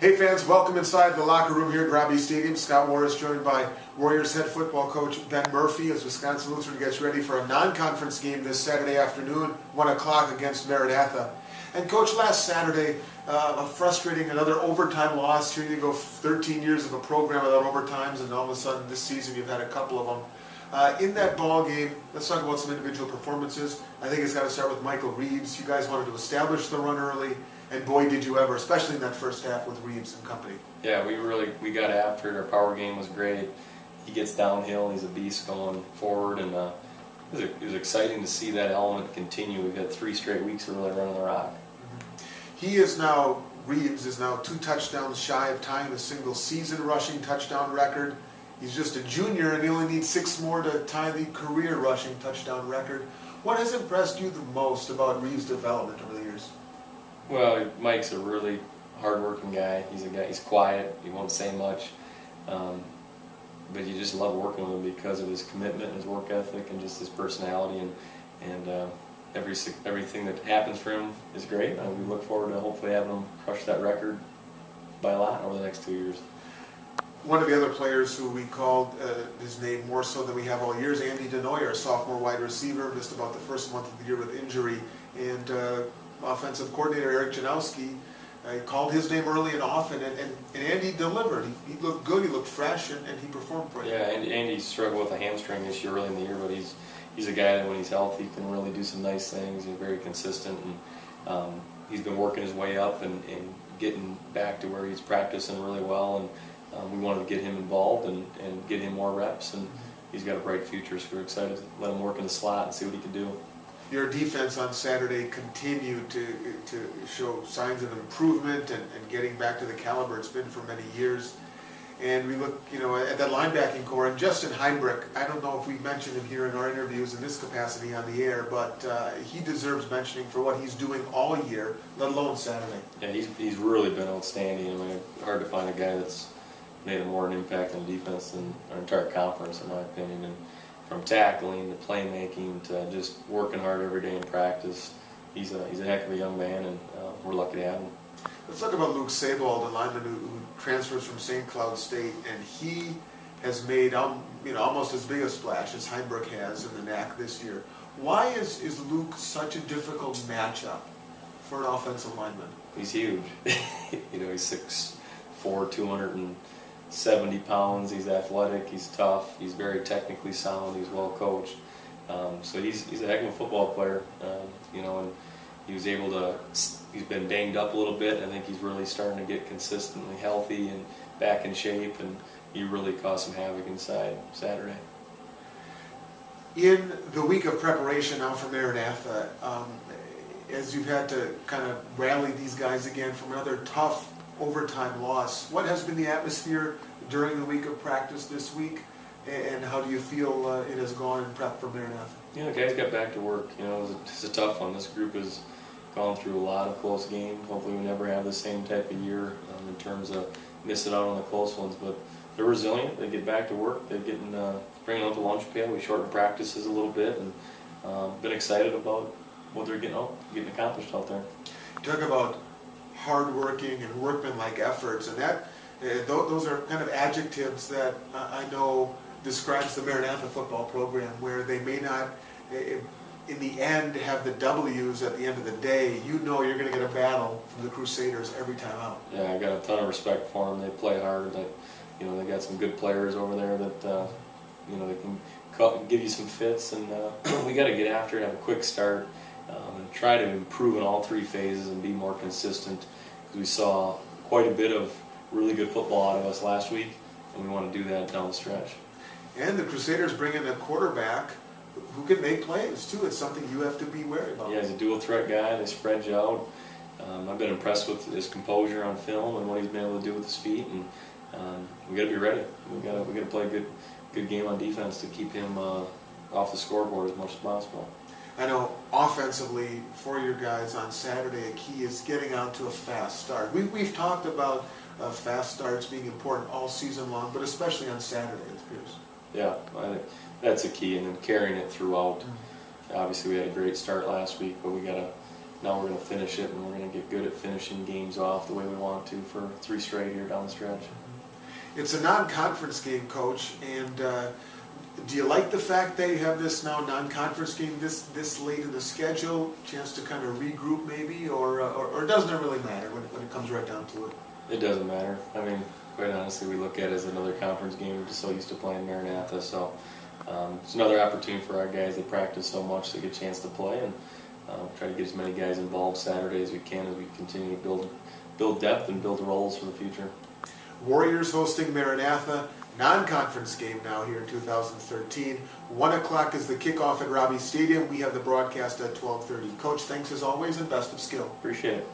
Hey fans, welcome inside the locker room here at Robbie Stadium. Scott Warris joined by Warriors head football coach Ben Murphy as Wisconsin Lutheran gets ready for a non-conference game this Saturday afternoon, 1 o'clock against Maranatha. And coach, last Saturday, a frustrating another overtime loss. Here you go, 13 years of a program without overtimes, and all of a sudden this season you've had a couple of them. In that ball game, let's talk about some individual performances. I think it's got to start with Michael Reeves. You guys wanted to establish the run early. And boy, did you ever, especially in that first half with Reeves and company. Yeah, we got after it. Our power game was great. He gets downhill. He's a beast going forward, and it was exciting to see that element continue. We've had 3 straight weeks of really running the rock. He is now, Reeves is now 2 touchdowns shy of tying the single season rushing touchdown record. He's just a junior, and he only needs 6 more to tie the career rushing touchdown record. What has impressed you the most about Reeves' development over the years? Well, Mike's a really hard-working guy. He's quiet. He won't say much, but you just love working with him because of his commitment, and his work ethic, and just his personality, and everything that happens for him is great. We look forward to hopefully having him crush that record by a lot over the next 2 years. One of the other players who we called his name more so than we have all years, Andy Denoyer, sophomore wide receiver, missed about the first month of the year with injury, and offensive coordinator Eric Janowski called his name early and often, and Andy delivered. He looked good, he looked fresh, and he performed for you. Yeah, Andy struggled with a hamstring issue early in the year, but he's a guy that when he's healthy can really do some nice things. He's very consistent, and he's been working his way up and getting back to where he's practicing really well, and we wanted to get him involved and get him more reps, and he's got a bright future, so we're excited to let him work in the slot and see what he can do. Your defense on Saturday continued to show signs of improvement and getting back to the caliber it's been for many years. And we look, at that linebacking core, and Justin Heinbrich, I don't know if we mentioned him here in our interviews in this capacity on the air, but he deserves mentioning for what he's doing all year, let alone Saturday. Yeah, he's really been outstanding. I mean, hard to find a guy that's made more an impact on defense than our entire conference, in my opinion. And from tackling to playmaking to just working hard every day in practice, he's a heck of a young man, and we're lucky to have him. Let's talk about Luke Savell, the lineman who transfers from St. Cloud State, and he has made almost as big a splash as Heinbrich has in the NAC this year. Why is Luke such a difficult matchup for an offensive lineman? He's huge. He's 6'4", 270 pounds. He's athletic. He's tough. He's very technically sound. He's well coached. So he's a heck of a football player. And he was able to. He's been banged up a little bit. I think he's really starting to get consistently healthy and back in shape, and he really caused some havoc inside Saturday. In the week of preparation now for Maranatha, as you've had to kind of rally these guys again from another tough overtime loss, what has been the atmosphere during the week of practice this week, and how do you feel it has gone in prep for Maranatha? The guys got back to work. It's a tough one. This group has gone through a lot of close games. Hopefully we never have the same type of year in terms of missing out on the close ones, but they're resilient. They get back to work. They're bringing out the lunch pail. We shortened practices a little bit, and been excited about what they're getting accomplished out there. Talk about hard-working and workmanlike efforts, and that those are kind of adjectives that I know describes the Maranatha football program, where they may not, in the end, have the W's at the end of the day. You're going to get a battle from the Crusaders every time out. Yeah, I got a ton of respect for them. They play hard. They got some good players over there that they can give you some fits, and we got to get after it, have a quick start, and try to improve in all 3 phases and be more consistent, because we saw quite a bit of really good football out of us last week, and we want to do that down the stretch. And the Crusaders bring in a quarterback who can make plays too. It's something you have to be wary about. Yeah, he's a dual threat guy. They spread you out. I've been impressed with his composure on film and what he's been able to do with his feet, and we got to be ready. We got to play a good game on defense to keep him off the scoreboard as much as possible. I know offensively for your guys on Saturday, a key is getting out to a fast start. We've talked about fast starts being important all season long, but especially on Saturday, it appears. Yeah, I think that's a key, and then carrying it throughout. Obviously, we had a great start last week, but we got to now we're going to finish it, and we're going to get good at finishing games off the way we want to for 3 straight here down the stretch. It's a non-conference game, Coach, and do you like the fact that you have this now non-conference game this late in the schedule, chance to kind of regroup maybe, or doesn't it really matter when it comes right down to it? It doesn't matter. I mean, quite honestly, we look at it as another conference game. We're just so used to playing Maranatha, so it's another opportunity for our guys. They practice so much to get a chance to play, and try to get as many guys involved Saturday as we can as we continue to build depth and build roles for the future. Warriors hosting Maranatha, non-conference game now here in 2013. 1 o'clock is the kickoff at Robbie Stadium. We have the broadcast at 12:30. Coach, thanks as always, and best of skill. Appreciate it.